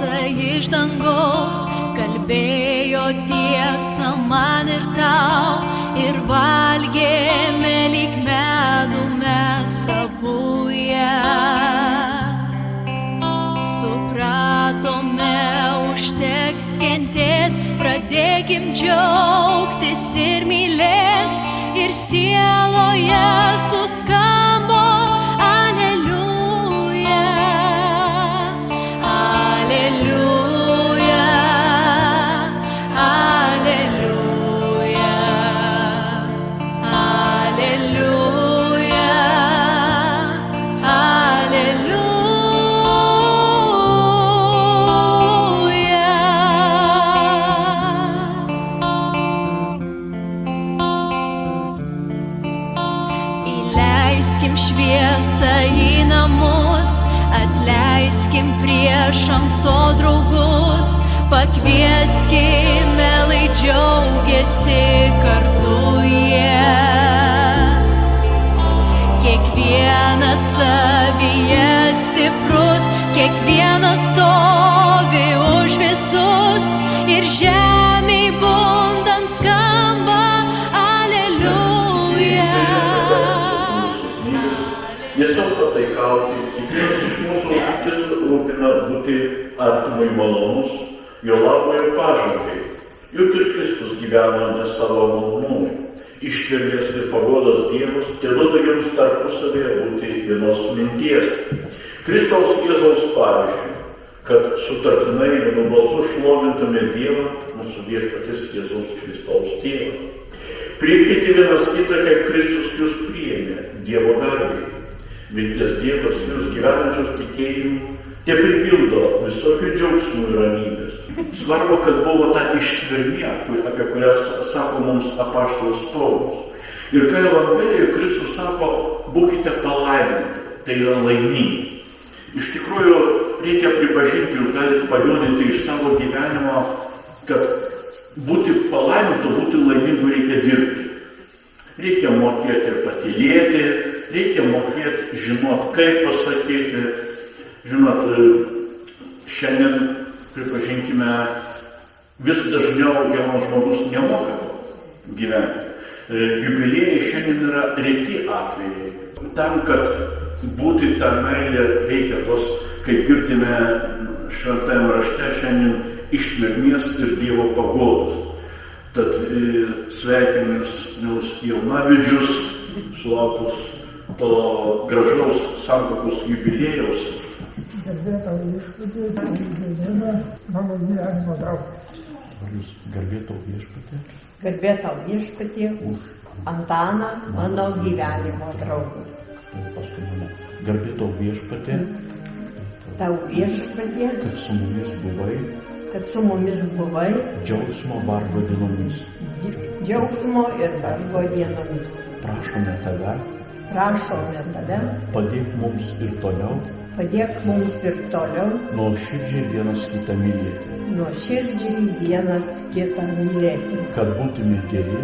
balsą iš dangaus, kalbėjo tiesą man ir tau, ir valgėme lyg medų mes abuje. Supratome, užteks kentėt, pradėkim džiaugtis ir mylėt, ir sieloje suskambo Aleliuja, Aleliuja, Aleliuja, Aleliuja, Įleiskim šviesą į namus, atleiskim priešams o draugus, pakvieskime, lai džiaugiasi kartu jie. Kiekvienas savyje stiprus, kiekvienas stovi už visus, ir žemėj bundant skamba Aleliuja. Tiesiog pataikauti, kiekvienas iš mūsų rūpina būti artimui malonus, jo labui ir pažangai. Juk ir Kristus gyveno ne savo malonumui. Ištvermės ir paguodos Dievas teduoda jums tarpusavėje būti vienos minties. Kristaus Jėzaus pavyzdžiui, kad sutartinai vienu balsu šlovintume Dievą, mūsų viešpaties Jėzaus Kristaus tėvą. Priimkite vienas kitą, kaip Kristus jūs priėmė, Dievo garbei. Vilties Dievas jūs gyvenančius tikėjimu te pripildo visokių džiaugsmų ir ramybės. Svarbu, kad buvo ta ištvermė, apie kurią sako mums apaštalas Paulius. Ir kai Evangelijoje Kristus sako, būkite palaiminti, tai yra laimingi. Iš tikrųjų, reikia pripažinti, jūs galite paliudyti iš savo gyvenimo, kad būti palaimintu, būti laimingu reikia dirbti. Reikia mokėti ir patylėti, reikia mokėti, žinot, kaip pasakyti. Žinot, šiandien, pripažinkime, vis dažniau jaunas žmogus nemoka gyventi. Jubiliejai šiandien yra reti atvejai. Tam, kad būti tą meilę, reikia tos, kaip girdime šventajame rašte, šiandien ištvermės ir Dievo paguodos. Tad sveikinimus mielus jaunavedžius, sulaukus to gražaus santuokos jubiliejaus. Garbė tau viešpatie, mano gyvenimo draugas. Garbė tau viešpatie. Garbė tau viešpatie už Antaną, mano gyvenimo draugą. Garbė tau viešpatie. Tau viešpatie, Kad su mumis buvai. Džiaugsmo vargo dienomis. Džiaugsmo ir vargo dienomis. Prašome tave. Padėk mums ir toliau. Nuoširdžiai vienas kitą mylėti. Kad būtume geri.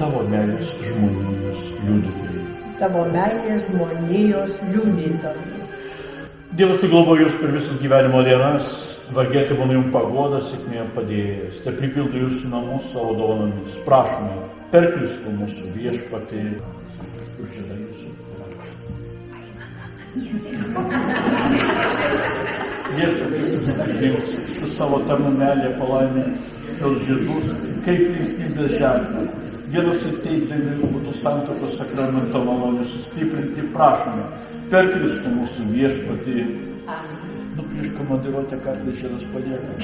Tavo meilės žmonijos liudytojai. Dievas tai globoja jūs per visas gyvenimo dienas, vargėti mano jums pagodą, sėkmė padėjęs, te pripildo jūsų namus savo dovanomis. Prašome, per Kristų mūsų viešpatį. Viešpatis jums su savo tarnu meilė palaimė šios žiedus, kaip linksmybės ženklą. Vienas ateidami būtų santuokos sakramento malonės sustiprinti, prašome, per Kristų mūsų viešpatį. Prieš komandiruotę kartais žiedas palieka.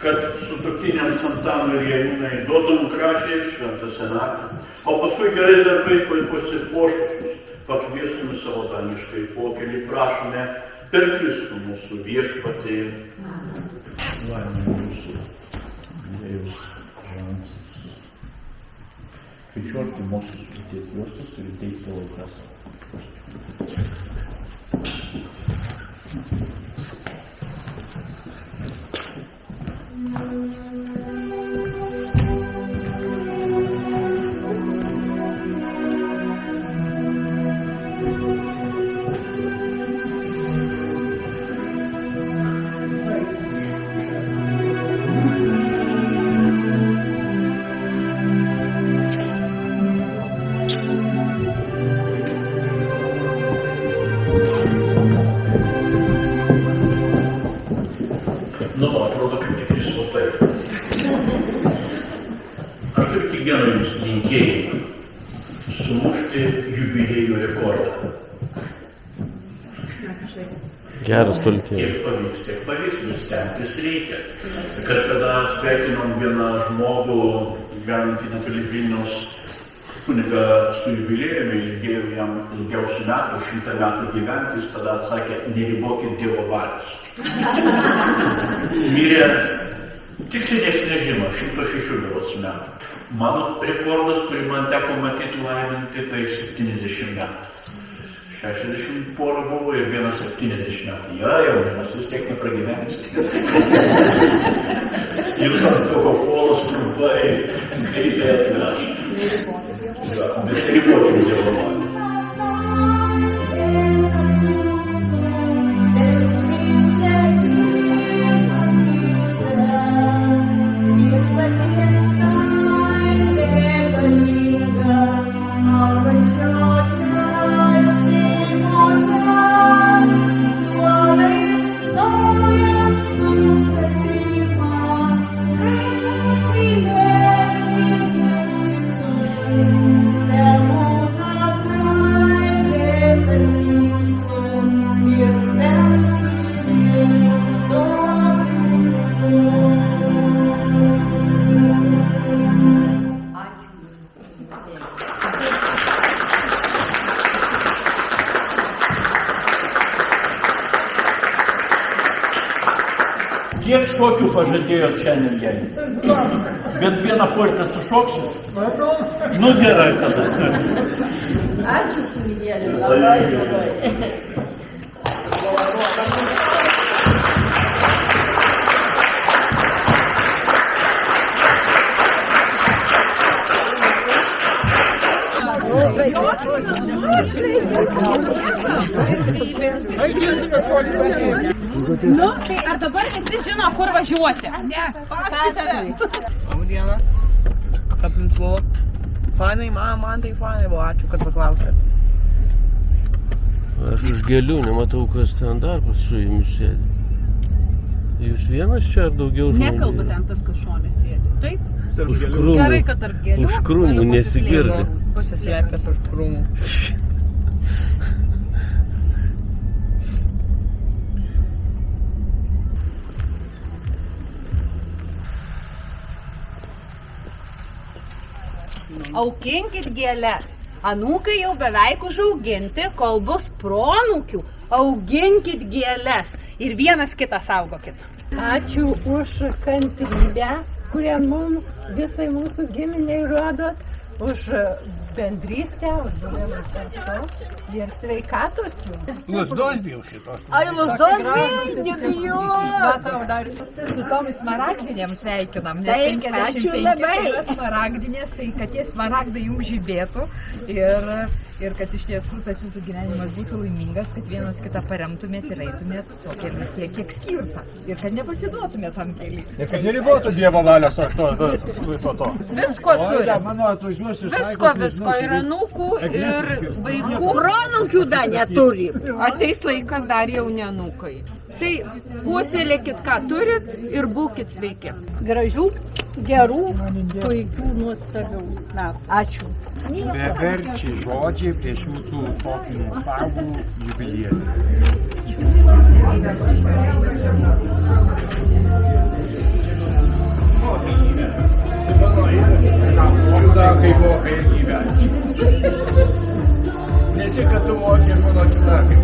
Kad sutuoktiniams Antanui ir Janinai duodam gražiai šventą senatvę, o paskui gerai darbai pasipuošusius pakviestume savo daniškai pokelį, prašome per Kristų mūsų viešpatį. Laimė mūsų Dievaus žemės. Kviečiu artimuosius uždėti juosius ir teikti aukas. turiu kiekvieno jums linkėjimą sumušti jubiliejų rekordą. Geras tolkė. Kiek pavyks, bet stengtis reikia. Kažkada sveikinom vieną žmogų, gyvenantį netoli Vilniaus, kunigą su jubiliejumi, linkėjau jam ilgiausių metų, 100 metų gyventi, jis tada atsakė, neribokit Dievo valios. Mirė, tiksliai nieks nežino, 106 metų. Mano rekordas, kurį man teko matyti laiminti, tai 70 metų. 60 porą buvo ir vienas 70 metų. Jaunimas vis tiek nepragyvensi. Jūs ant toko polos trumpai greitai atveš. Bet ribokim Dievo valios. Kiek šokių pažadėjot šiandien jai? Bet vieną portę sušoksit? Nu gerai tada. Ačiū, kunigėli, labai. Nu, tai ar dabar visi žino, kur važiuoti? Ne, paskui tave. Labą dieną. Kaip jums buvo? Fainai, man tai fainai buvo, ačiū, kad paklausėt. Aš už gėlių nematau, kas ten dar su jumis sėdi. Jūs vienas čia ar daugiau žmonių? Nekalba ten tas, kas šonė sėdi. Taip? Už krūmų. Gerai, kad tarp gėlių. Už krūmų nesigirdi. Pasislėpęs už krūmų. Auginkit gėles. Anūkai jau beveik užauginti, kol bus proanūkių. Auginkit gėles ir vienas kitą saugokit. Ačiū už kantrybę, kurią mums visai mūsų giminiai rodot, už bendrystę, už buvimą kartu ir sveikatos jums. Lazdos bijau šitos. Ai, lazdos nebijau. Matau dar Su tom smaragdinėm sveikinam, nes Taip, 55 smaragdinės, tai kad tie smaragdai jums žibėtų ir kad iš tiesų tas jūsų gyvenimas būtų laimingas, kad vienas kitą paremtumėt ir eitumėt to keliu tiek, kiek skirta ir kad nepasiduotumėt tam keliui. Ir kad neribotų Dievo valios viso to. Visko turi. Visko ir anūkų, ir vaikų. Proanūkių dar neturi. Ateis laikas dar jau ne anūkai. Tai puoselėkit, ką turit ir būkit sveiki. gražių, gerų, puikių, nuostabių metų. Ačiū. Beverčiai žodžiai prieš jūsų tokį nuostabų jubiliejų. Čiudakai moka ir gyventi. Ne čia, kad tu moki ir mano čiudakai.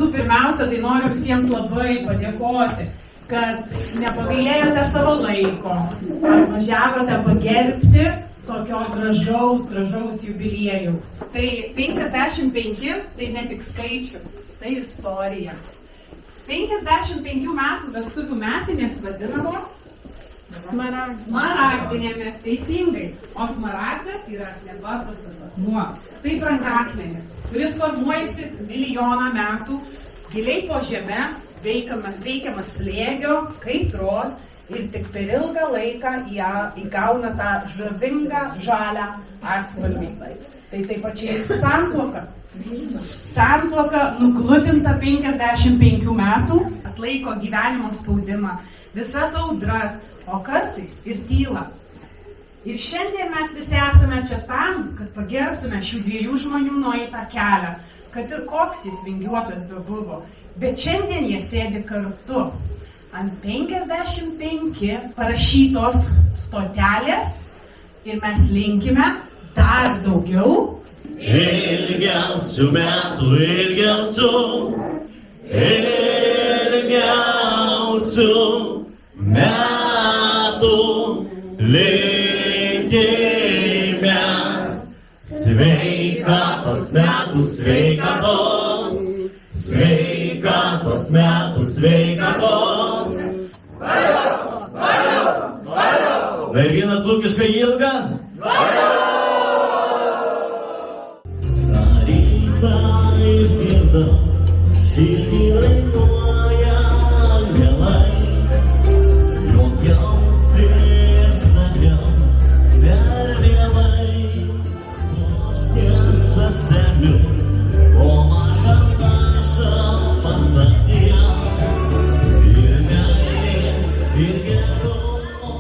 Pirmiausia, tai noriu visiems labai padėkoti, kad nepagailėjote savo laiko, atvažiavote pagerbti tokio gražaus jubiliejaus. Tai 55, tai ne tik skaičius, tai istorija. 55 metų vestuvių metinės vadinamos Smaragdinėmis, teisingai. O smaragdas yra nepaprastas akmuo. Tai brangakmenis, kuris formuojasi milijoną metų giliai po žeme, veikiamas slėgio, kaitros ir tik per ilgą laiką įgauna tą žavingą žalią atspalvį. Tai taip pačiai su santuoka. Santuoka nugludinta 55 metų, atlaiko gyvenimo spaudimą, visas audras, o kartais ir tylą. Ir šiandien mes visi esame čia tam, kad pagerbtume šių dviejų žmonių nueitą kelią, kad ir koks jis vingiuotas bebuvo. Bet šiandien jie sėdi kartu ant 55 parašytos stotelės ir mes linkime dar daugiau. Ilgiausių metų, ilgiausių metų linkimės. Sveikatos metų, sveikatos, sveikatos metų, sveikatos. Dar vieną dzūkišką ilgą. Išgirdau, širdį rainuoja mielai, juokiausi ir sakiau, per vėlai, aš tiesą semiu, o mažą tašą pastaties, ir meilės, ir gerumo.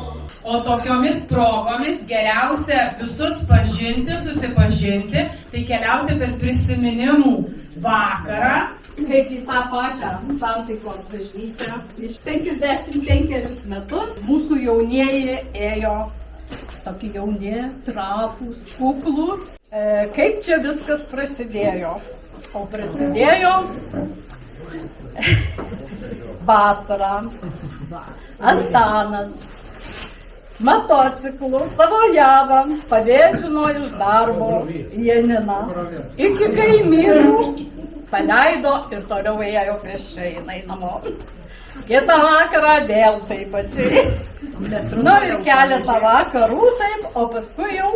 O tokiomis progomis geriausia visus pažinti, susipažinti, tai keliauti per prisiminimų vakarą. Kaip į tą pačią Santaikos bažnyčią. Prieš 55 metus mūsų jaunieji ėjo tokie jauni, trapūs, kuklus. Kaip čia viskas prasidėjo? O prasidėjo vasarą. Antanas motociklu savo javą pavėžino iš darbo Janiną iki kaimynų, paleido ir toliau ėjo pėsčiai namo. Kitą vakarą vėl taip pačiai. Nu ir keletą vakarų taip, o paskui jau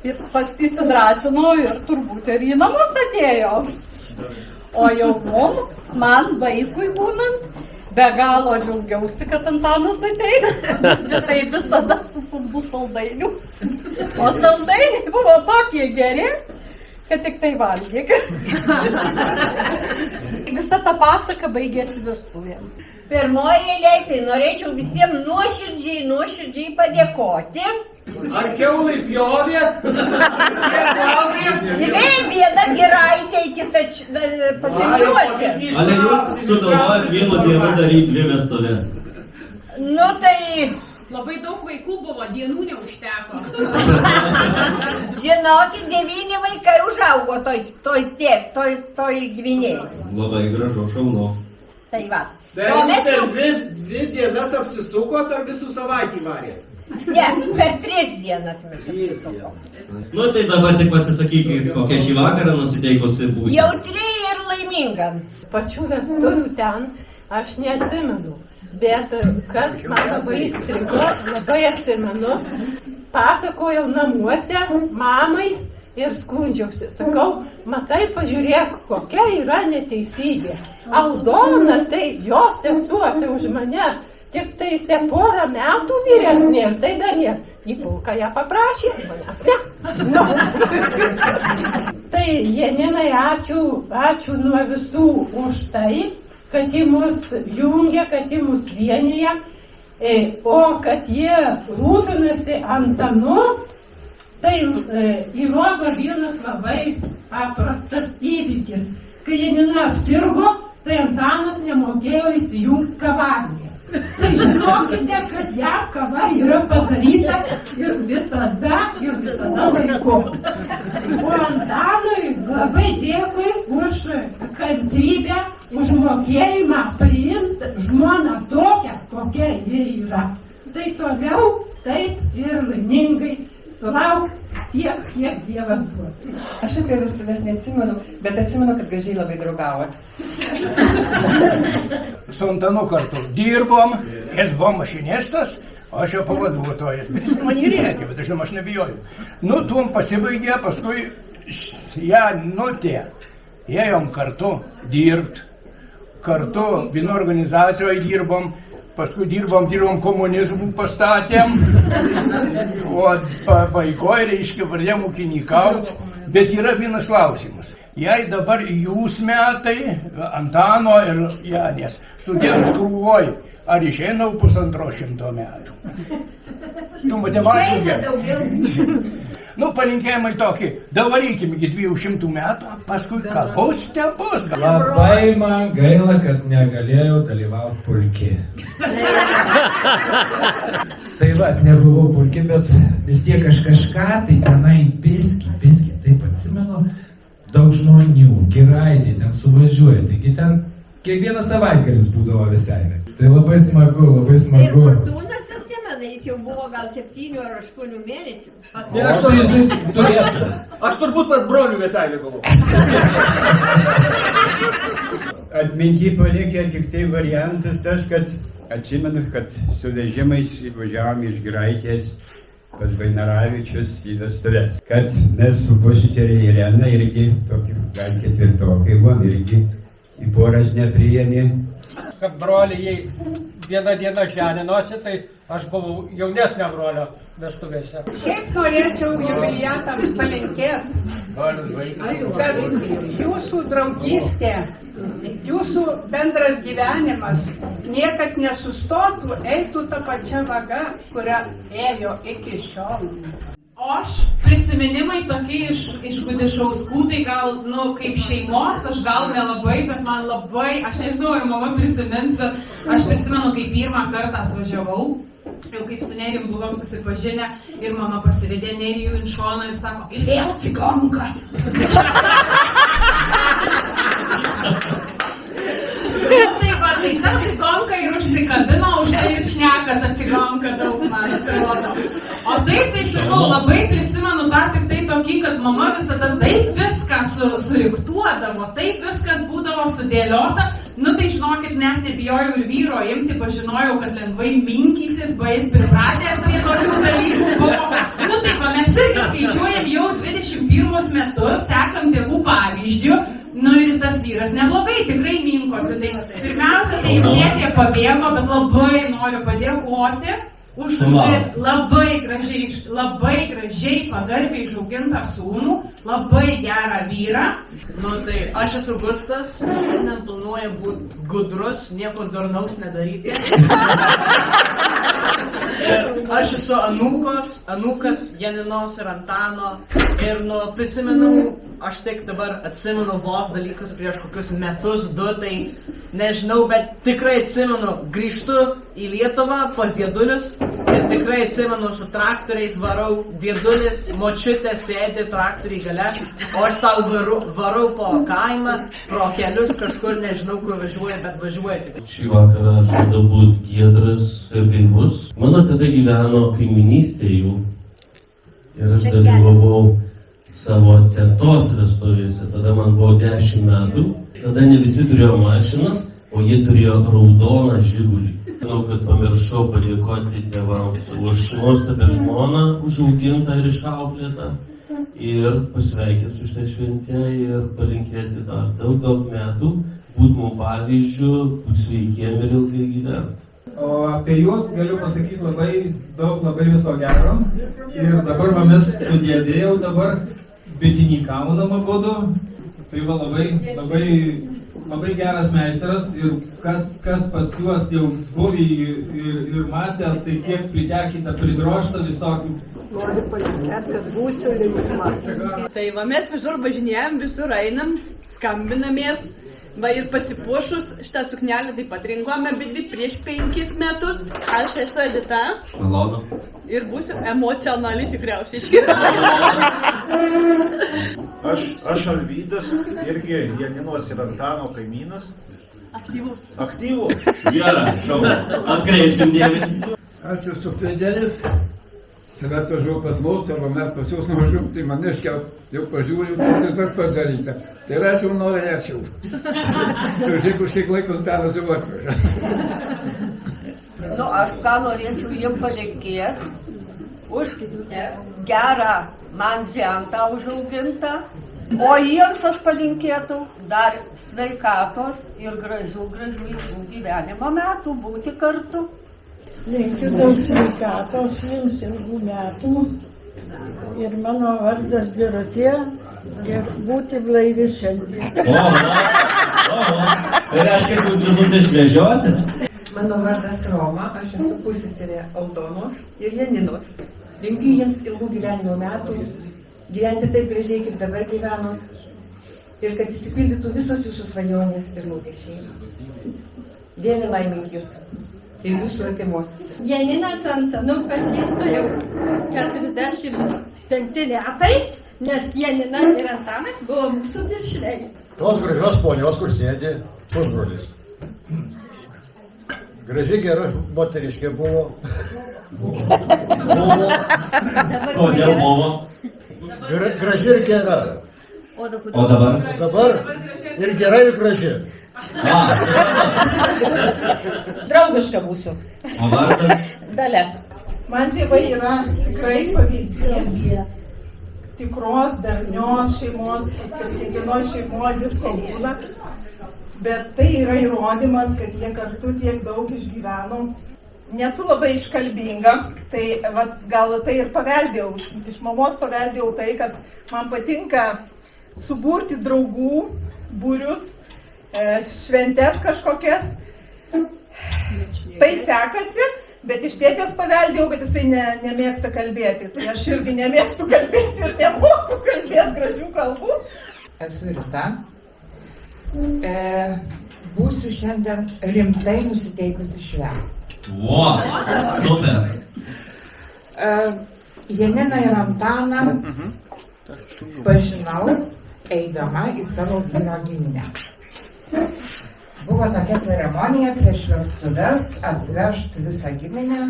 įsidrasino ir turbūt ir į namus atėjo. O jau man vaikui būnant, be galo džiaugiausi, kad Antanas ateina, nes jisai visada su pundu saldainių. O saldainiai buvo tokie geri, kad tik tai valgyk. Visa ta pasaka baigėsi vestuvėm. Pirmoje eilėje tai norėčiau visiems nuoširdžiai padėkoti. Ar kiaulai pjovėt? Dvi viena giraitė, kita pasimliuosi. Ale jūs sugalvojat vieno dievą daryti dvi vestuvės? Nu tai... Labai daug vaikų buvo, dienų neužteko. Žinokit, 9 vaikai užaugo toj gviniai. Labai gražu, šaunu. Tai va. Tai jūs per 2 dienas apsisukot ar visų savaitį varėt? Ne, per 3 dienas mes apsisukom. Nu tai dabar tik pasisakykit, kokia šį vakarą nusiteikusi būti. Jautri ir laiminga. Pačių vestuvių ten aš neatsimenu. Bet kas man labai įstrigo, labai atsimenu, pasakojau namuose mamai ir skundžiausi. Sakau, matai, pažiūrėk, kokia yra neteisybė. Aldona, tai jos sesuo, tai už mane, tik tai porą metų vyresnė ir tai dar ne. Į pulką ją paprašė, manęs ne. No. Tai Janinai, ačiū nuo visų už tai, kad ji mus jungia, kad ji mus vienyje, o kad jie rūpinasi Antanu, tai įrodo vienas labai paprastas įvykis. Kai Janina apsirgo, tai Antanas nemokėjo įsijungti kavarnės. Tai žinokite, kad ją kava yra padaryta ir visada laiku. O Antanui labai dėkui už kantrybę, už mokėjimą priimti žmoną tokią, kokia ji yra. Tai toliau taip ir laimingai sulaukti tiek, kiek Dievas duos. Aš apie vestuvės neatsimenu, bet atsimenu, kad gražiai labai draugavot. Su Antanu kartu dirbom, jis buvo mašinistas, Aš jo pavaduotojas, bet jis man įrėkė, bet žinoma, aš nebijoju. Nu, tuom pasibaigė, paskui Janutė. Ėjom kartu dirbt, kartu vieno organizacijoje dirbom, paskui dirbom komunizmų pastatėm, o pabaigoje, reiškia, pradėjom ūkininkauti, bet yra vienas klausimas. Jei dabar jūs metai, Antano ir Janės, sudėjus krūvoj, ar išeina 150 metų? Tu matematikė. Nu, palinkėjimai tokį, davarykim iki 200 metų, paskui kabus tebus. Labai man gaila, kad negalėjau dalyvauti pulke. Tai va, nebuvau pulke, bet vis tiek aš kažką tai tenai biski, taip atsimenu, daug žmonių, giraitė ten suvažiuoja, taigi ten kiekvienas savaitgalis būdavo visai. Tai labai smagu, labai smagu. Ir Fortūnas atsimena, jis jau buvo gal 7 ar 8 mėnesių. Ir aš to jisai turėtų. Aš turbūt pas brolių visai buvau. Atminty palikę tik tai variantas tas, kad atsimenu, kad su vežimais važiavom iš Giraitės pas Vainaravičius į vestuves. Kad mes su pusseserė Irena irgi tokį gal ketvirtokai buvom, irgi į poras nepriėmė. Kad broliai vieną dieną ženinosi, tai aš buvau jaunesnio brolio vestuvėse. Šiaip norėčiau jubiliatams palinkėti, kad jūsų draugystė, jūsų bendras gyvenimas niekad nesustotų, eitų tą pačią vagą, kurią ėjo iki šiol. O aš prisiminimai tokie iš Gudišauskų, tai gal, nu, kaip šeimos, aš gal nelabai, bet man labai, aš nežinau, ar mama prisimins, bet aš prisimenu, kai pirmą kartą atvažiavau, jau kaip su Nerijum buvom susipažinę ir mama pasivedė Nerijų in šoną ir sako, ir vėl cigonka. Tai ta cigonka ir užsikabino, už tai ir šnekas atsigonka daug, man atrodo. O taip, tai sakau, labai prisimenu dar tik tai tokį, kad mama visada taip viską suriktuodavo, taip viskas būdavo sudėliota. Nu tai žinokit, net nebijojau ir vyro imti, pažinojau, kad lengvai minkysis, jis pripratęs prie tokių dalykų buvo. Nu taip, mes irgi skaičiuojam jau 21 metus, sekam tėvų pavyzdžių. Nu ir jis tas vyras neblogai, tikrai minkosi. Tai pirmiausia, tai jaunėtė pabėgo, bet labai noriu padėkoti už labai gražiai pagarbiai išaugintą sūnų, labai gerą vyrą. Nu tai aš esu Gustas, šiandien planuoju būti gudrus, nieko durnaus nedaryti. Ir aš esu anūkas Janinos ir Antano. Ir prisimenau, aš tik dabar atsimenu vos dalykus prieš kokius metus, 2, tai nežinau, bet tikrai atsimenu, grįžtu į Lietuvą pas dėdulius ir tikrai atsimenu, su traktoriais varau, dėdulis, močiutė sėdi traktoriai gale, o aš savo varau po kaimą, pro kelius kažkur, nežinau, kur važiuoja, bet važiuoja tik. Šį vakarą žada būti giedras ir gaivus. Mano tada gyveno kaiminystė jų ir aš dalyvavau savo tetos vestuvėse, tada man buvo 10 metų, tada ne visi turėjo mašinas, o jie turėjo raudoną Žigulį. Manau, kad pamiršau padėkoti tėvams už nuostabią žmoną, užaugintą ir išauklėtą, ir pasveikėti su šitą šventę ir palinkėti dar daug metų, būt mums pavyzdžių, būt sveikiem ir ilgai gyventi. O apie juos galiu pasakyti labai viso gero. Ir dabar mumis sudėdėjau dabar bitininkaudama būdu. Tai va labai geras meistras ir kas pas juos jau buvo ir matė, tai kiek pritekita pridrošta visokių. Noriu palinkėti, kad būsiu linksma. Tai va mes visur važinėjom, visur einam, skambinamės. Va ir pasipuošus šitą suknelę taip pat rinkome, bet prieš 5 metus. Aš esu Edita. Malonu. Ir būsiu emocionali tikriausiai. Aš Alvydas, irgi Janinos ir Antano kaimynas. Aktyvus. Gerai, atkreipsim dėmesį. Aš esu Fidelis. Tada atvažiuoju pas mus, arba mes pas jūs nuvažiuojam, tai man jau pažiūrėjau, tas ir tas padaryta. Tai aš jau norėčiau. Žiūrėk, už kiek laiko Antanas jau atveža. Nu, aš ką norėčiau jiem palinkėti už gerą man žentą užaugintą, o jiems aš palinkėtų dar sveikatos ir gražių ilgų gyvenimo metų būti kartu. Linkiu daug sveikatos, jums ilgų metų. Ir mano vardas Birutė. Ir būti blaivi šiandien. Tai reiškia, jūs visus išvežiosite? Mano vardas Roma, aš esu pusseserė Aldonos ir Janinos. Linkiu jiems ilgų gyvenimo metų, gyventi taip gražiai, kaip dabar gyvenot, ir kad įsipildytų visos jūsų svajonės ir lūkesčiai. Dieve laimink jūs ir jūsų artimuosius. Janiną Centanų pažįstu jau 45 metai, nes Janina ir Antanas buvo mūsų piršliai. Tos gražios ponios, kur sėdi, pusbrolis. Graži gera moteriškė buvo. Kodėl buvo? Graži ir gera. O dabar? O dabar ir gera ir graži. Draugiška būsiu. O vardas? Dalia. Man tėvai yra tikrai pavyzdys tikros, darnios šeimos, kaip ir kiekvienos šeimoje visko būna. Bet tai yra įrodymas, kad jie kartu tiek daug išgyveno. Nesu labai iškalbinga, tai gal tai ir paveldėjau. Iš mamos paveldėjau tai, kad man patinka suburti draugų, būrius, šventes kažkokias. Tai sekasi, bet iš tėtės paveldėjau, kad jisai nemėgsta kalbėti. Tai aš irgi nemėgstu kalbėti ir nemoku kalbėti gražių kalbų. Esu Rita. Būsiu šiandien rimtai nusiteikusi švęsti. Wow, super. Janiną ir Antaną pažinau eidama į savo vyro giminę. Buvo tokia ceremonija prieš vestuves atvežti visą giminę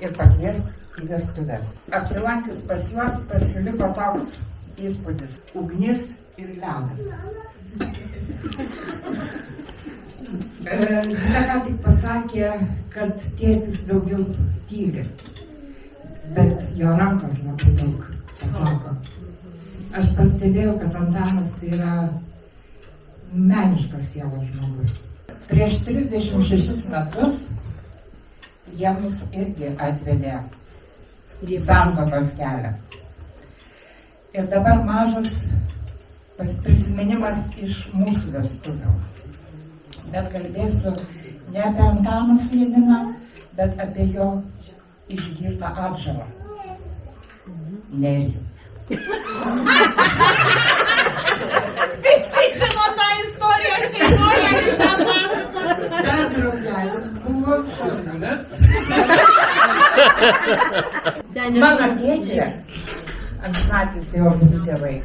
ir pakviesti į vestuves. Apsilankius pas juos pasiliko toks įspūdis - ugnis ir ledas. Zina ką tik pasakė, kad tėtis daugiau tyli, bet jo rankos labai daug pasako. Aš pastebėjau, kad Antanas tai yra meniškas sielos žmogus. Prieš 36 metus jie mus irgi atvedė į santuokos kelią. Ir dabar mažas prisiminimas iš mūsų vestuvių. Bet kalbėsiu ne apie Antaną su Janina, bet apie jo išgirtą atžalą. Nerijų. Visi žino tą istoriją šeimoje ir tą pasakot. Dar draugelis buvo Šarūnas. Mano tėčia, amžinatilsį jo abudu tėvai,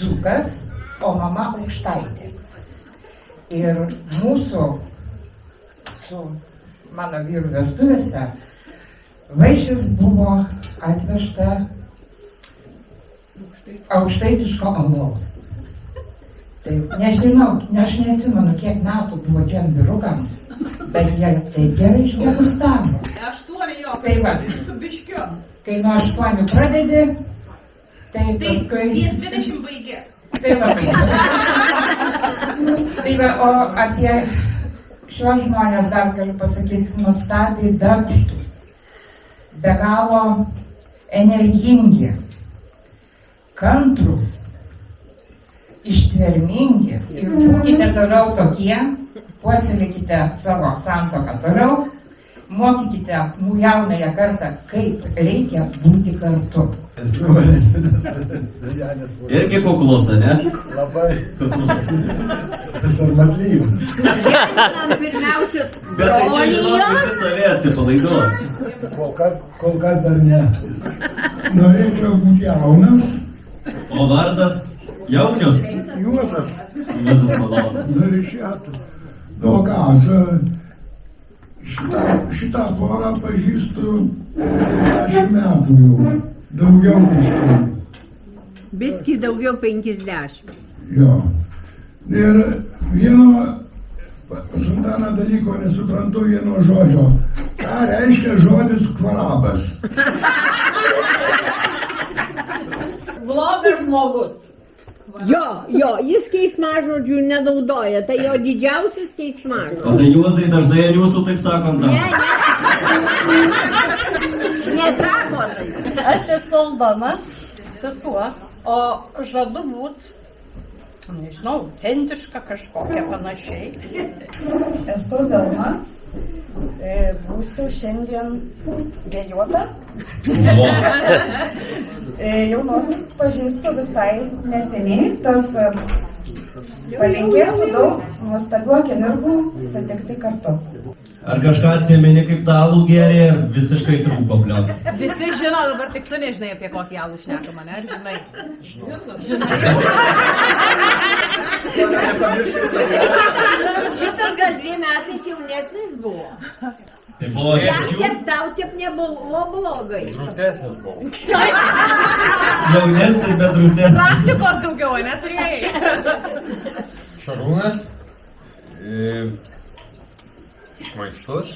dzūkas, o mama aukštaitė. Ir mūsų su mano vyru vestuvėse vaišės buvo atvežta aukštaitiško alaus. Tai nežinau, aš neatsimenu, kiek metų buvo tiem vyrukam, bet jie taip gerai išdegustavo. 8 jo, Tai va, su biškiu. kai nuo 8 pradedi, tai paskui... Ties 20 baigė. Tai va, tai va, o apie šios žmonės dar galiu pasakyti nuostabiai darbštus, be galo energingi, kantrus, ištvermingi ir būkite toliau tokie, puoselėkite savo santuoką toliau, mokykite jaunąją kartą, kaip reikia būti kartu. Irgi kuklus, ne? Labai kuklus. Sarmatlyvas. Pirmiausias Bet tai čia žinok, visi savie atsipalaiduoja. Kol kas dar ne. Norėčiau būti jaunas. O vardas? Jaunius? Juozas. Juozas malonu. Nu ir nuo gazo šitą porą pažįstu 10 metų jau. Daugiau biškai. Biskį daugiau 50. Jo. Ir vieno Pas Antaną dalyko nesuprantu vieno žodžio. Ką reiškia žodis kvarabas? Blogas žmogus. Jo, jis keiksmažodžių nenaudoja, tai jo didžiausias keiksmažodis. O tai Juozai dažnai ar jūsų taip sako Antanas? Nesako tai. Aš esu Aldona, sesuo, o žadu būt, nežinau, autentiška kažkokia panašiai. Esu Dalma, būsiu šiandien vėjuota. Jaunosius pažįstu visai neseniai, tad palinkėsiu daug nuostabių akimirkų sutikti kartu. Ar kažką atsimeni kaip tą alų gėrė ir visiškai trūko bliok? Visi žino, dabar tik tu nežinai, apie kokį alų šnekama, ne? Ar žinai? Šitas gal 2 metais jaunesnis buvo. Tai buvo Tiek tau tiek nebuvo blogai. Drūtesnis buvo. Jaunesnis, bet drūtesnis. Praktikos daugiau, neturėjai. Šarūnas. Šmaikštus.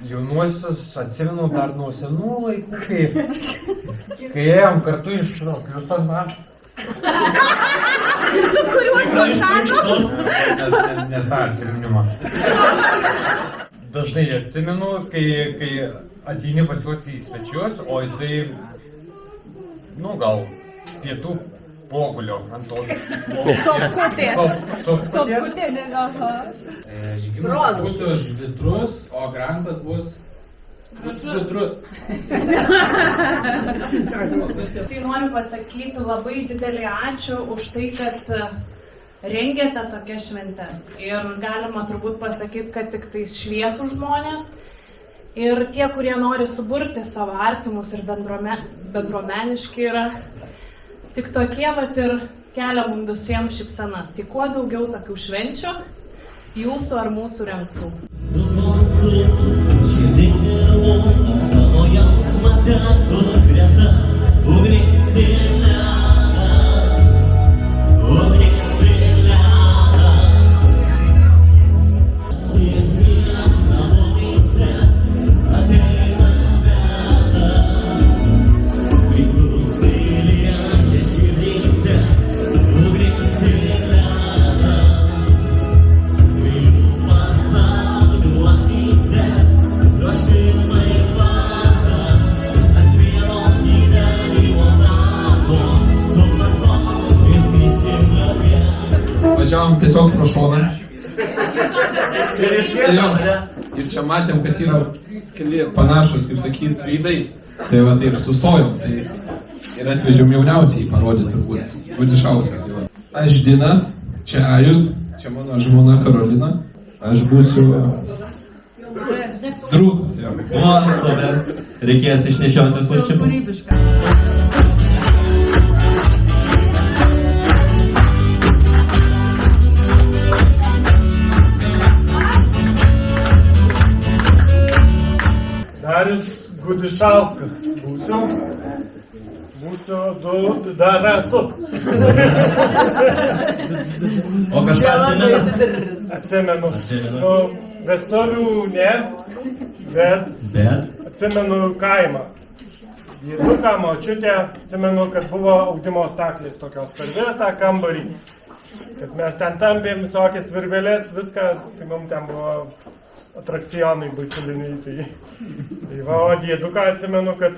Jaunuosius atsimenu dar nuo senų laikų, kai ėjom kartu iš Kliuso man. Su kuriuo sužadom? Ne tą atsiminimą. Dažnai atsimenu, kai ateini pas juos į svečius, o jisai, gal pietų pogulio ant tos Sopkutės. Sopkutės. Žygimantas bus žvitrus, o Grantas bus žvitrus. Tai noriu pasakyti labai didelį ačiū už tai, kad rengiate tokias šventes. Ir galima turbūt pasakyti, kad tik tai šviesų žmonės ir tie, kurie nori suburti savo artimus ir bendruomeniški yra tik tokie vat ir kelia mums visiems šypsenas. Tai kuo daugiau tokių švenčių, jūsų ar mūsų rengtų. Važiavom tiesiog pro šoną. Ir čia matėm, kad yra keli panašus, kaip sakyt, veidai. Tai va taip sustojom. Tai ir atvežiam jauniausiai parodyti turbūt Gudišauską. Tai aš Dinas, čia Ajus, čia mano žmona Karolina. Aš būsiu drūtas. Reikės išnešioti visus čia. Darius Gudišauskas būsiu du Darasus. O kažką atsimenu? Atsimenu. Vestuvių ne, bet atsimenu kaimą. Dieduką, močiutę, atsimenu, kad buvo audimo staklės tokios per visą kambarį. Kad mes ten tampėm visokias virvelės, viską, tai mums ten buvo atrakcionai baisuliniai. Tai va, o dieduką atsimenu, kad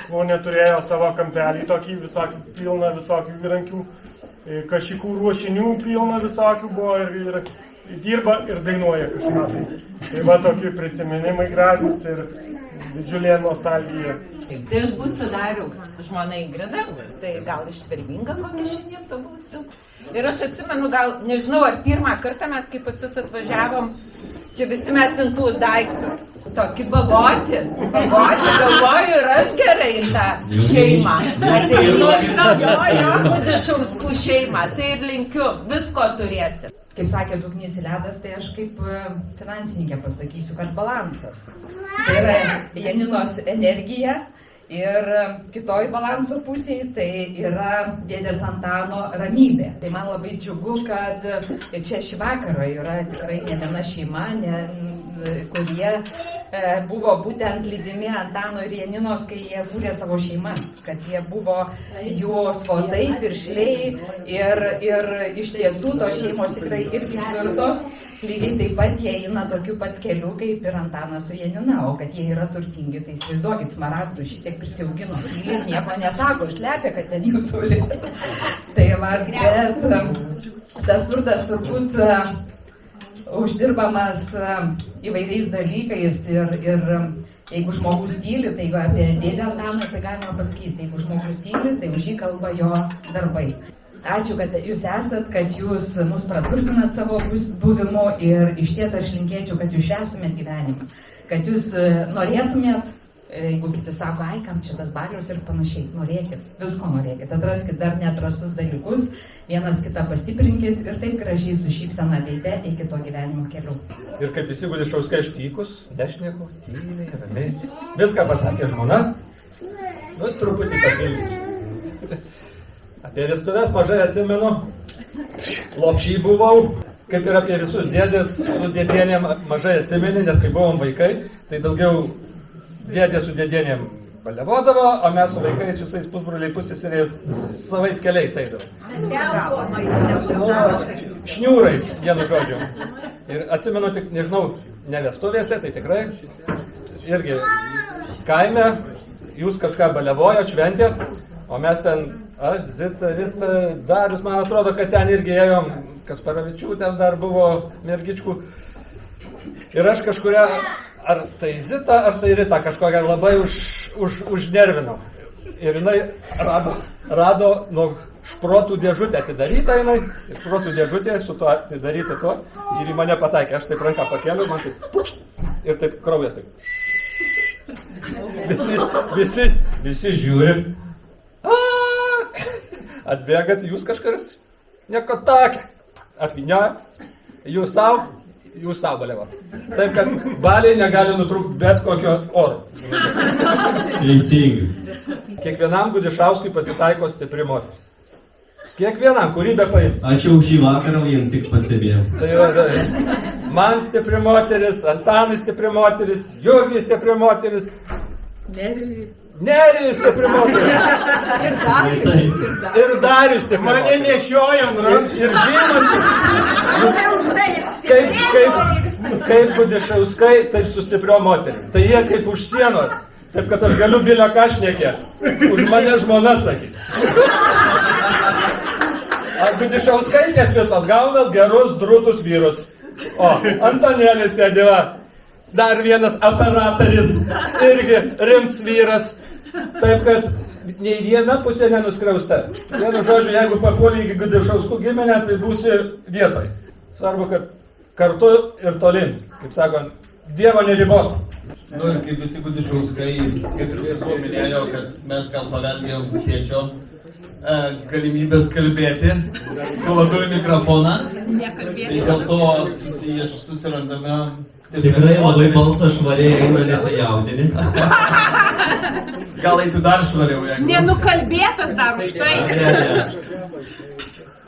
neturėjo savo kampelį tokį visokį pilną visokių įrankių, kašikų ruošinių pilną visokių buvo ir dirba ir dainuoja kažką. Tai va, tokie prisiminimai gražus ir didžiulė nostalgija. Tai aš būsiu Dariaus žmona Ingrida, tai gal ištverminga kokia šiandien pabūsiu. Ir aš atsimenu, gal, nežinau, ar pirmą kartą mes, kai pas jūs atvažiavom, čia visi mes intus daiktus. Tokį bagoti, galvoju ir aš gerai tą šeimą. Ateinu, Gudišauskų šeimą, tai ir linkiu visko turėti. Kaip sakė Dugnis Ledas, tai aš kaip finansininkė pasakysiu, kad balansas. Tai yra Janinos energija Ir kitoj balanso pusėje tai yra dėdės Antano ramybė. Tai man labai džiugu, kad čia šį vakarą yra tikrai ne viena šeima, kurie buvo būtent lydimi Antano ir Janinos, kai jie kūrė savo šeimas, kad jie buvo jų svotai, piršliai ir iš tiesų tos šeimos tikrai irgi tvirtos. Lygiai taip pat jie eina tokiu pat keliu kaip ir Antanas su Janina, o kad jie yra turtingi, tai įsivaizduokit, smaragdų šitiek prisiaugino, ir nieko nesako, slepia, kad ten jų turi. Tai va, bet tas turtas turbūt uždirbamas įvairiais dalykais ir jeigu žmogus tyli, tai jeigu apie dėdę Antaną, tai galima pasakyti, jeigu žmogus tyli, tai už jį kalba jo darbai. Ačiū, kad jūs esat, kad jūs mus praturtinat savo buvimu ir iš ties aš linkėčiau, kad jūs švęstumėt gyvenimą, kad jūs norėtumėt, jeigu kiti sako, ai, kam čia tas balius ir panašiai, norėkit, visko norėkit, atraskit dar neatrastus dalykus, vienas kitą pastiprinkit ir taip gražiai su šypsena veide eikit to gyvenimo keliu. Ir kaip visi Gudišauskai ištykus, dešinėku, tyliai, ramiai, viską pasakė žmona, truputį papildys. Apie vestuves mažai atsimenu, lopšy buvau, kaip ir apie visus dėdės su dėdienėm mažai atsimeni, nes kai buvom vaikai, tai daugiau dėdė su dėdienėm baliavodavo, o mes su vaikais visais pusbroliai pusseseriais savais keliais eidavom. Šniūrais, vienu žodžiu. Ir atsimenu tik, nežinau, ne vestuvėse, tai tikrai, irgi kaime, jūs kažką baliavojot, šventėt, o mes ten, aš, Zita, Rita, Darius, man atrodo, kad ten irgi ėjom, Kasparavičių ten dar buvo mergičkų. Ir aš kažkuria, ar tai Zita, ar tai Rita, kažkokią labai užnervinau. Ir jinai rado nuo šprotų dėžutę atidarytą jinai, ir šprotų dėžutė su tuo atidarytu tuo, ir į mane pataikė, aš taip ranką pakeliu, man taip pukšt, ir taip kraujas taip. Visi žiūri. Atbėgat, jūs kažkas nieko tokia. Apvinioja, jūs savo baliavo. Taip, kad baliai negali nutrūkti bet kokio oro. Teisingai. Kiekvienam Gudišauskui pasitaiko stipri moteris. Kiekvienam, kurį be paims. Aš jau šį vakarą vien tik pastebėjau. Tai man stipri moteris, Antanui stipri moteris, Jurgiui stipri moteris. Nerijus stipri moteris. Ir Darius stipri moteris. Mane nešioja, ir žinot, kaip Gudišauskai, taip su stipriom moterim. Tai jie kaip už sienos. Taip, kad aš galiu bilę ką šnekėti. Už mane žmona atsakys. Ar Gudišauskaitės visos gaunat gerus, drūtus vyrus. O, Antanėlis sėdėva. Dar vienas operatorius, irgi rimts vyras. Taip, kad nei viena pusė nenuskriausta. Vienu žodžiu, jeigu papuolį į Gudišauskų giminę, tai būsi vietoj. Svarbu, kad kartu ir tolin, kaip sakant, Dievo neribot. Nu ir kaip visi Gudišauskai, kaip ir sesuo minėjo, kad mes gal paveldėjom tėčio galimybės kalbėti, kuo labiau į mikrofoną. Tai dėl to susirandame. Tikrai labai balsas švariai eina, nesijaudini. Gal eitų dar švariau, jeigu... Nenukalbėtas dar už tai.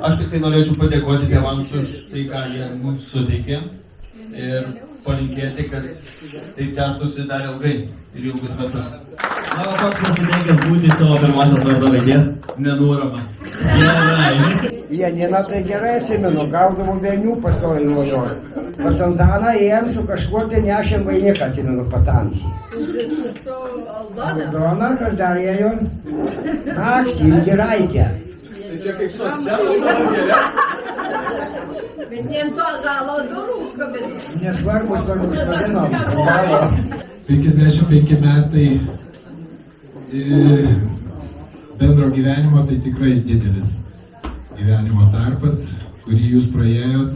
Aš tik tai norėčiau padėkoti tėvams už tai, ką jie mums suteikė. Ir palinkėti, kad taip tęstųsi dar ilgai ir ilgus metus. Na, o koks nusiteikęs būti savo pirmosios vardo raidės? Nenuorama. Gerai. Janina tai gerai atsimenu, gaudavau velnių pastoviai nuo jos. Pas Antaną ėjom su kažkuo tai nešėm vainiką, atsimenu, patansį. Aldona, kas dar ėjo? Naktį, Giraitė. Tai čia kaip socdemų. Bet ne to galo durų užkabino. Nesvarbu, užkabinom. Galo. 55 metai bendro gyvenimo, tai tikrai didelis gyvenimo tarpas, kurį jūs praėjot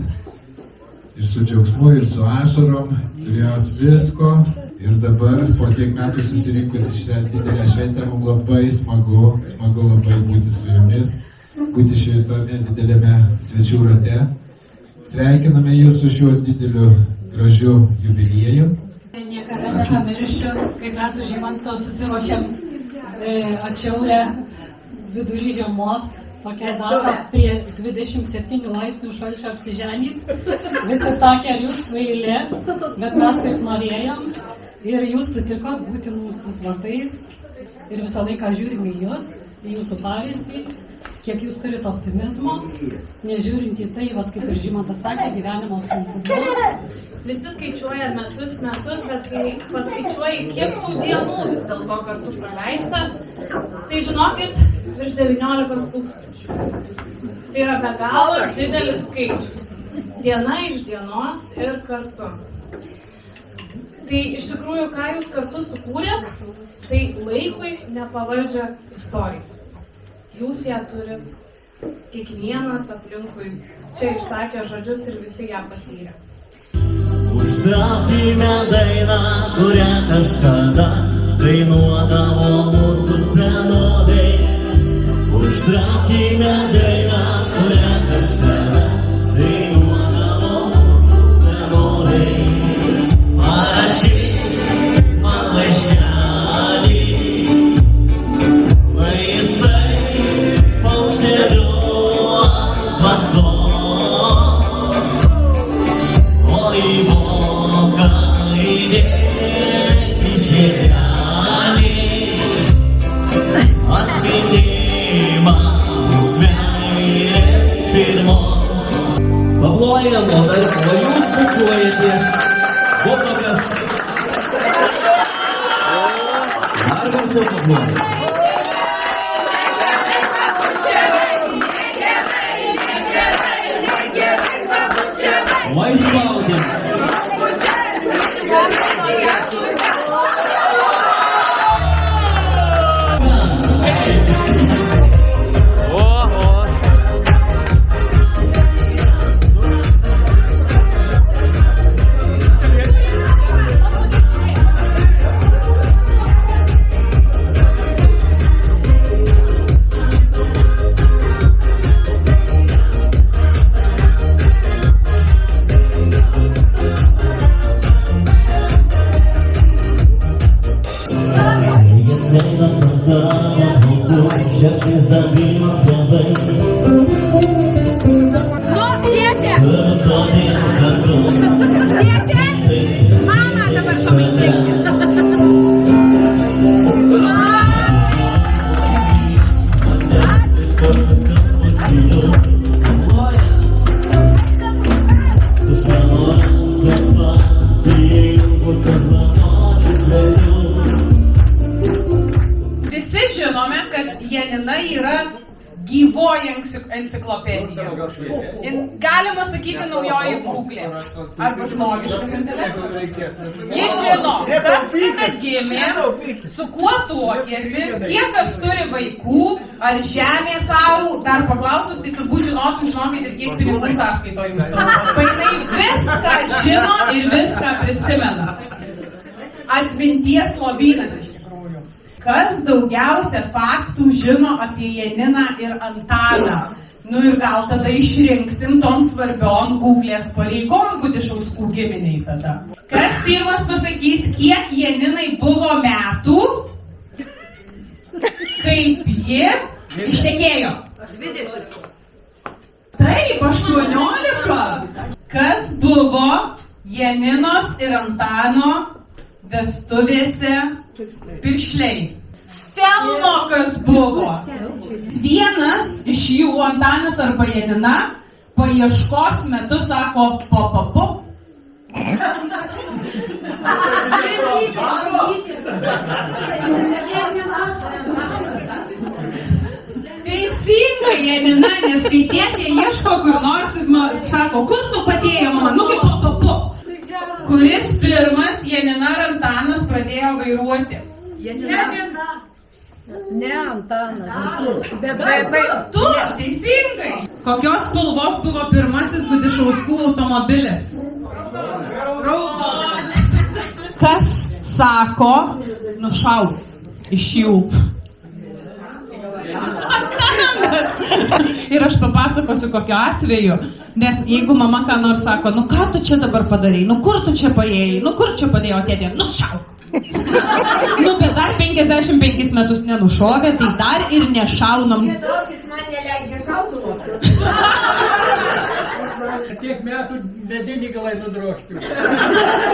ir su džiaugsmu, ir su ašarom, turėjot visko ir dabar po tiek metų susirinkus į šią didelę šventę mums labai smagu labai būti su jumis, būti šitame didelėme svečių rate. Sveikiname jūs su šiuo dideliu gražiu jubiliejum. Niekada nepamiršiu, kai mes su Žymantu susiruošėm atšiaurę vidury žiemos, tokia data prie 27 laipsnių šalčio apsiženyt. Visi sakė, ar jūs kvaili, bet mes taip norėjom ir jūs sutikot būti mūsų svatais ir visą laiką žiūrim į jūs, į jūsų pavyzdį, kiek jūs turite optimizmo, nežiūrint į tai, vat, kaip ir Žymantas sakė, gyvenimo sunkumus. Visi skaičiuoja metus, bet kai paskaičiuoji, kiek tų dienų vis dėlto kartu praleista, tai žinokit, virš 19 000. Tai yra be galo didelis skaičius. Diena iš dienos ir kartu. Tai iš tikrųjų, ką jūs kartu sukūrėt, tai laikui nepavaldžią istoriją. Jūs ją turit, kiekvienas aplinkui čia išsakė žodžius ir visi ją patyrė. Užtraukime dainą, kurią kažkada dainuodavo mūsų senoliai. Užtraukime dainą, kurią kažkada dainuodavo mūsų senoliai. Parašyk man laiškelį, lai jisai paukšteliu ant pastos, o į voką įdėk į žiedelį atminimams meilės pirmos. Paplojam, o jūs bučiuojatės. Vokakas. Dar garsiau paplojam. Oi spaudėm. Visi žinome, kad Janina yra gyvoji enciklopedija. Galima sakyti naujoji Google arba žmogiškas intelektas. Jie žino, kas kada gimė, su kuo tuokėsi, kiek kas turi vaikų, ar žemės arų, dar paklausus, tai turbūt žinokit ir kiek pinigų sąskaito jums taupo. Painai viską žino ir viską prisimena. Atminties lobynas iš tikrųjų. Kas daugiausia faktų žino apie Janiną ir Antaną? Nu ir gal tada išrinksim tom svarbiom Googlės pareigom Gudišauskų giminiai tada. Kas pirmas pasakys, kiek Janinai buvo metų, kaip ji ištekėjo? 20. Taip, 18. Kas buvo Janinos ir Antano vestuvėse piršliai? Stelmokas buvo. Vienas iš jų, Antanas arba Janina, paieškos metu sako po. Teisingai, Janina, nes kai tėtė ieško kur nors ir sako, kur tu padėjo, mama, nu kaip po. Kuris pirmas, Janina ar Antanas, pradėjo vairuoti? Janina. Ne Antanas. Tu, teisingai. Kokios spalvos buvo pirmasis Gudišauskų automobilis? Raudonas. Kas sako, nušauk iš jų? Antanas. Ir aš papasakosiu kokiu atveju, nes jeigu mama ką nors sako, nu ką tu čia dabar padarai, nu kur tu čia paėjai, nu kur čia padėjo tėtė, nušauk. Nu, bet dar 55 metus nenušovė, tai dar ir nešaunam. Draugis man neleidžia šautuvo. Tiek metų medinį galai nudrožti.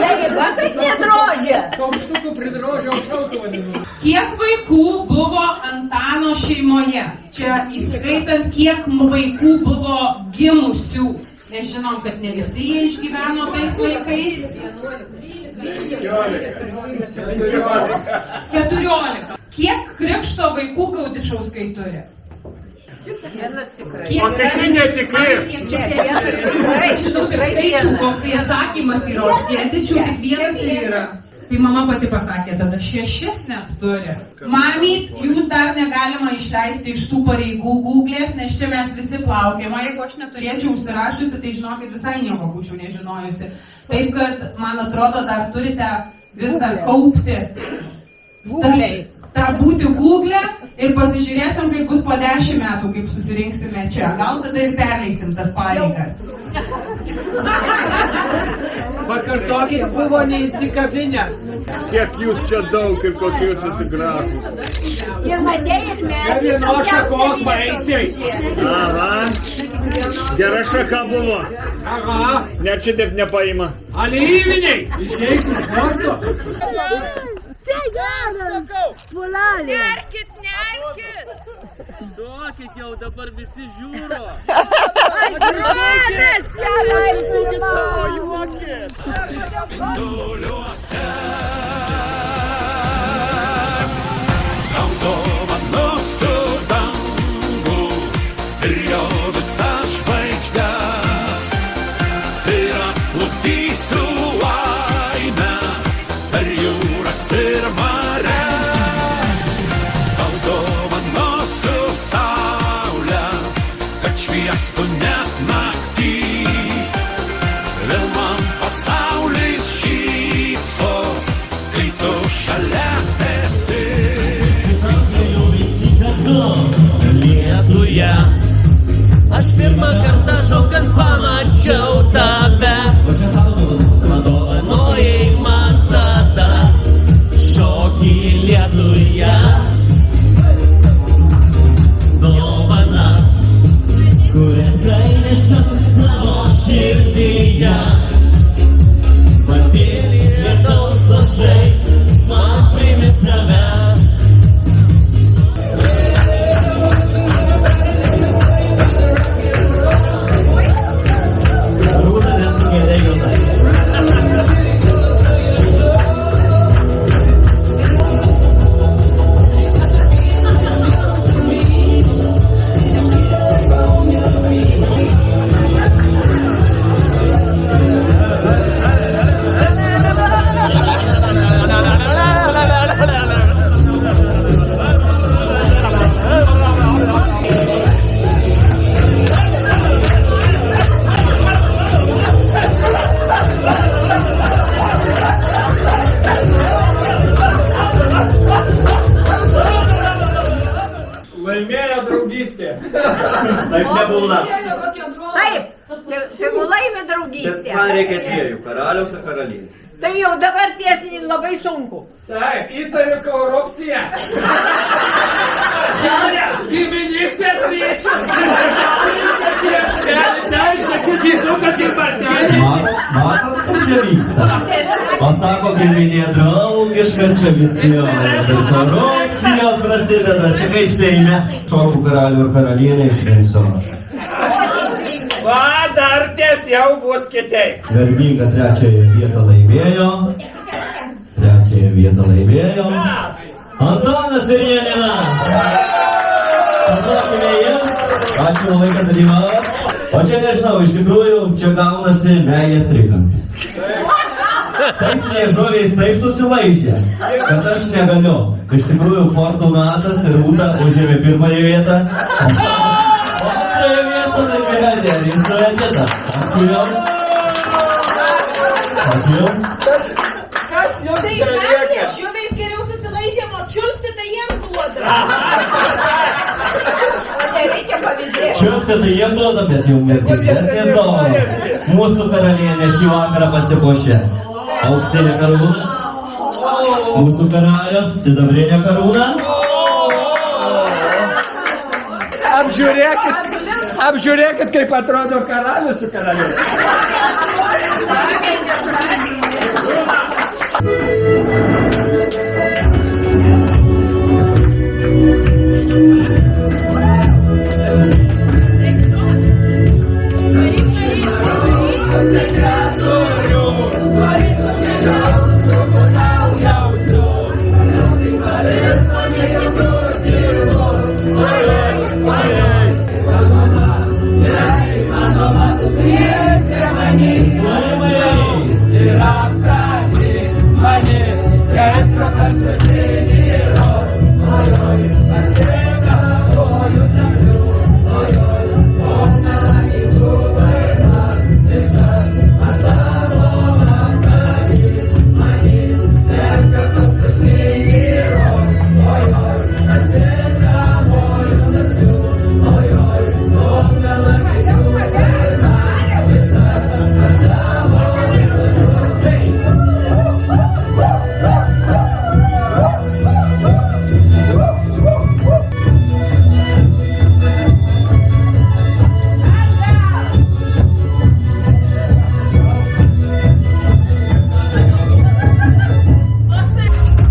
Jeigu kaip nedrožė. Komstukų pridrožiau šautuvą nenudrožti. Kiek vaikų buvo Antano šeimoje? Čia įskaitant, kiek vaikų buvo gimusių. Nes žinom, kad ne visi jie išgyveno tais laikais. 14. Kiek krikšto vaikų Gaudišauskai turi? Vienas tikrai. Kiek tikrai? Žinau, tik skaičių, koks į atsakymas yra. Dėsičiau, tik vienas ir yra. Tai mama pati pasakė, tada 6 net turi. Mamyt, jūs dar negalima išleisti iš tų pareigų Google'ės, nes čia mes visi plaukiam. O jeigu aš neturėčiau užsirašiusi, tai žinokit, visai nieko būčiau nežinojusi. Taip, kad, man atrodo, dar turite vis dar kaupti tą būti Google'e ir pasižiūrėsim, kaip bus po 10 metų, kaip susirinksime čia. Gal tada ir perleisim tas pareigas. Pakartokit, buvo neįsikabinęs. Kiek jūs čia daug ir kokie jūs visi gražūs. Ir matėjai ir Ne vienos šakos vaisiai. Aha. Gera šaka buvo. Aha. Net šitaip nepaima. Alyviniai. Išeis iš karto. Čia geras. Pulalė. Nerkit. Duokit jau dabar visi žiūro. Atrodas, Spinduliuose raudonosių dangų ir jo visas žvaigždes ir atplukdysiu laimę per jūras ir marias. Raudonosių saulę, kad šviestų net naktį. Vėl man pasaulis šypsos, kai tu šalia esi. Jau visi kartu Lietuje. Aš pirmą kartą šaukant pamačiau tave. Padovanojai man tada šokį Lietuje. Dovana, kurią nešiosi savo širdyje. Matėlį lietaus lašai man primis save. Rūta nesugėlė juodai. Laimėjo draugystė. Taip nebūna. Taip, tegu laimi draugystė. Bet man reikia dviejų, karaliaus ir karalienės. Tai jau dabar tiesiai labai sunku. Taip, įtariu korupciją. Geria, giminystės ryšius. Teisėtukas ir partijai. Matot, kas čia vyksta? Pasako, giminė draugiškas, čia visi korupcijos prasideda. Čia kaip Seime. Šokų karalių ir karalienė išrinksiu aš. Va, dar tiesiau bus kitaip. Garbinga trečiąją vietą laimėjo. Antanas ir Janina. Paduokime jiems. Ačiū labai, kad dalyvavot. O čia nežinau, iš tikrųjų, čia gaunasi meilės trikampis. Teisiniai žodžiais taip susilaižė, kad aš negaliu. Iš tikrųjų, Fortunatas ir Rūta užėmė pirmąją vietą. O antrąją vietą tai milijardieriai suvedėta. Ačiū jums. Ačiū jums. Kas jums Tai mes liežuviais geriau susilaižėm, o čiulpti tai jiems duoda. O nereikia pavydėti. Čiulpti tai jiem duoda, bet jau didesnės dovanos. Mūsų karalienė šį vakarą pasipuošė auksinė karūna. Mūsų karalius sidabrinė karūna. Apžiūrėkit, kaip atrodo karalius su karaliumi.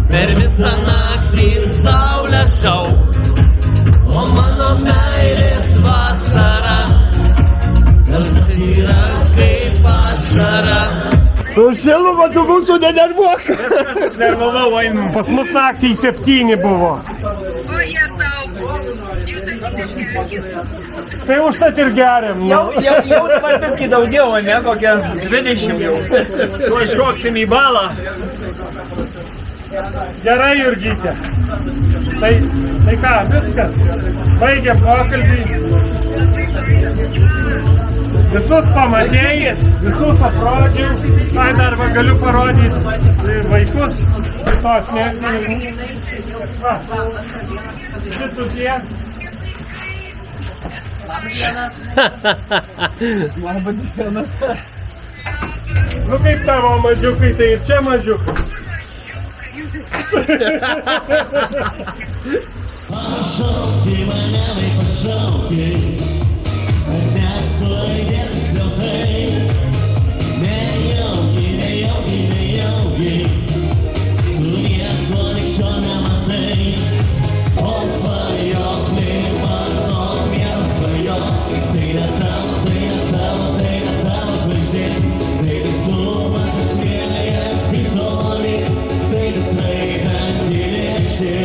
Per visą naktį saulę šau, o mano meilės vasara dažnai yra kaip ašara. Su šiluma tu mūsų nenervuok. Aš nervavau, einam. Pas mus naktį 7 buvo. Tai užtat ir geriam. Jau dabar viskai daugiau, ne? Kokia 20 jau. Tuoj šoksim į balą. Gerai, Jurgytė. Tai ką, viskas. Baigėm pokalbį. Visus pamatėjai, visus aprodžiau. Tai dar va galiu parodyti vaikus. Tos va. Šitų tie. Labą dieną. Nu kaip tavo mažiukai, tai ir čia mažiukai. Pašaukiai mane, vai pašaukiai, ar net sulaidėt sliopai. Nejaugi, tu nieko likščio nematai. O svajok, neįmanom, vien svajok. Tai ne tavo žvaigždė. Tai vislumas smėlėje, kaip toli. Tai vis raidantį lėkštė.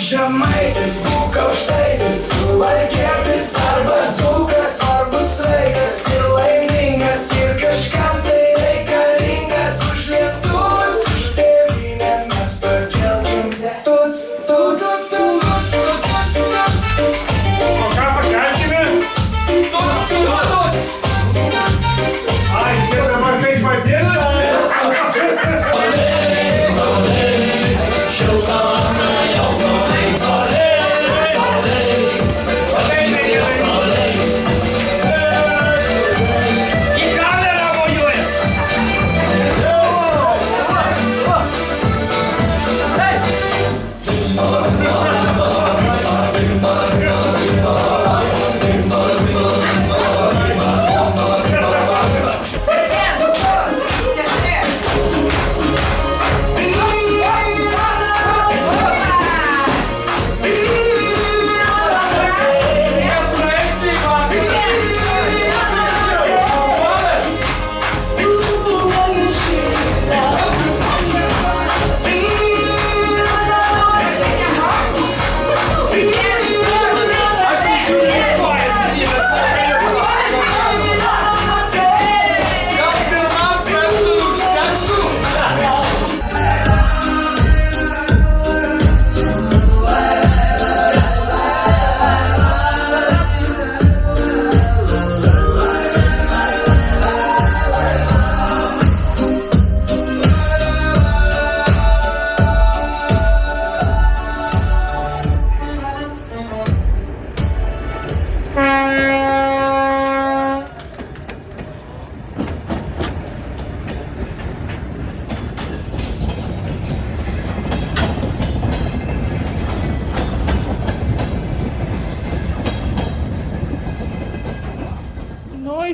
Žemaitis, būk aukštaitis, suvalkietis arba dzūkas, svarbus vaikas ir laimingas ir kažkam tai reikalingas. Už lietuvius, už tėvynę mes pakelkim tuts. O ką pakelkime? Tuts. Ai, čia dabar kaip vadinasi?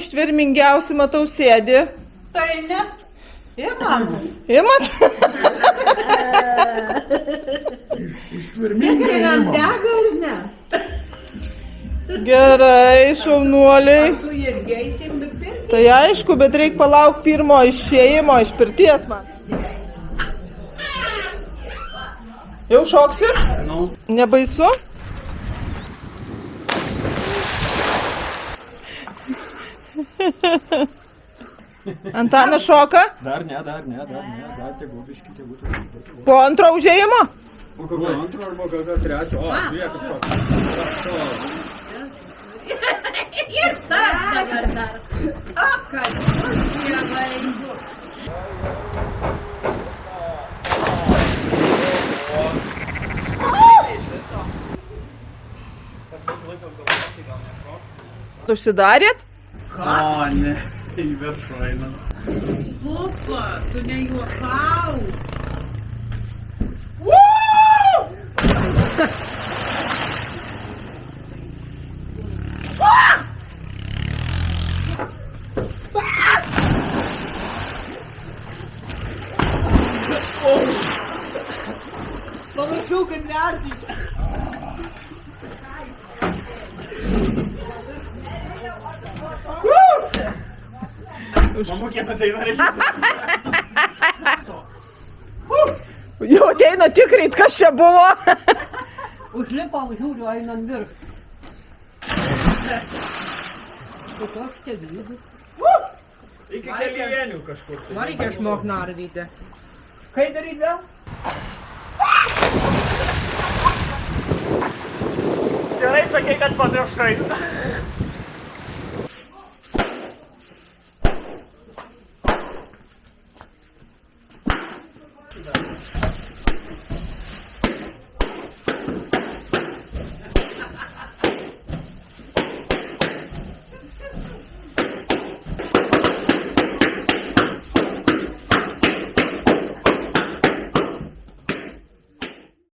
ištvermingiausi, matau, sėdi. Tai ne. Imam. Imat? Tikrinam dega ar ne? Gerai, šaunuoliai. Tu irgi eisim nupirkti? Tai aišku, bet reikia palaukti pirmo išėjimo iš pirties man. Jau šoksi? Nebaisu? Antanas šoka? Dar ne, dar tegu biškį, tegu. Po antro užėjimo? Po kokio antro arba gal trečio. O, žiūrėkit šoka. Ir tas dabar dar. O, kad bus dievai. Užsidarėt? O, ne, į viršų einam. Pupa, tu nejuokau. Panašiau, kad neardyti. Mamukės ateina reikia. Jau ateina tikrit, kas čia buvo. Užlipam, žiūriu, einam virš. Koks čia dydis? Iki kelienių kažkur. Man reikia išmok nardyti. Kaip daryti vėl? Gerai sakei, kad pamiršai.